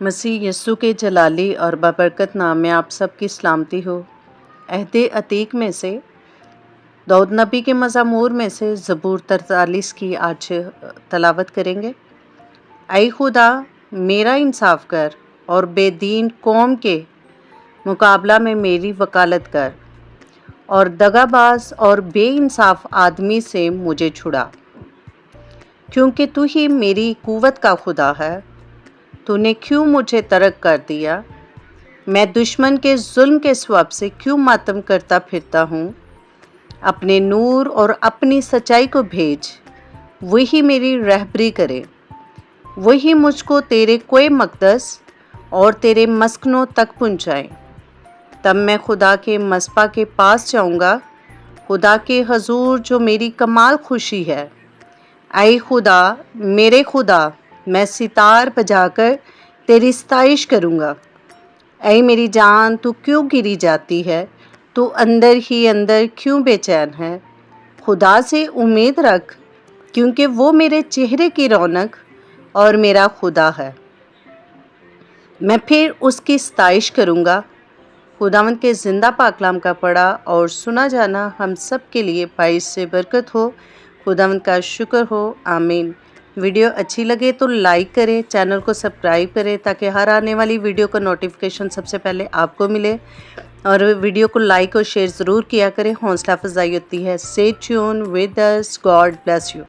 मसीह यस्सु के जलाली और बबरकत नाम में आप सबकी सलामती हो। अहदे अतीक में से दाऊद नबी के मज़मूर में से ज़बूर 43 की आज तलावत करेंगे। ऐ खुदा मेरा इंसाफ कर और बेदीन कौम के मुकाबला में मेरी वकालत कर और दगाबाज और बेइंसाफ आदमी से मुझे छुड़ा, क्योंकि तू ही मेरी कुव्वत का खुदा है। तूने क्यों मुझे तर्क कर दिया? मैं दुश्मन के जुल्म के स्वभाव से क्यों मातम करता फिरता हूँ? अपने नूर और अपनी सच्चाई को भेज, वही मेरी रहबरी करे। वही मुझको तेरे कोए मकदस और तेरे मस्कनों तक पहुँचाए। तब मैं खुदा के मस्पा के पास जाऊँगा, खुदा के हजूर जो मेरी कमाल खुशी है। ऐ खुदा मेरे खुदा, मैं सितार बजाकर तेरी सताइश करूँगा। ऐ मेरी जान, तू क्यों गिरी जाती है? तू अंदर ही अंदर क्यों बेचैन है? खुदा से उम्मीद रख, क्योंकि वो मेरे चेहरे की रौनक और मेरा खुदा है। मैं फिर उसकी सताइश करूँगा। खुदावंद के ज़िंदा पाकलाम का पढ़ा और सुना जाना हम सब के लिए बाइस से बरकत हो। खुदावंद का शुक्र हो। आमीन। वीडियो अच्छी लगे तो लाइक करें, चैनल को सब्सक्राइब करें ताकि हर आने वाली वीडियो का नोटिफिकेशन सबसे पहले आपको मिले। और वीडियो को लाइक और शेयर ज़रूर किया करें, हौसला अफजाई होती है। Stay tune with us. God bless you.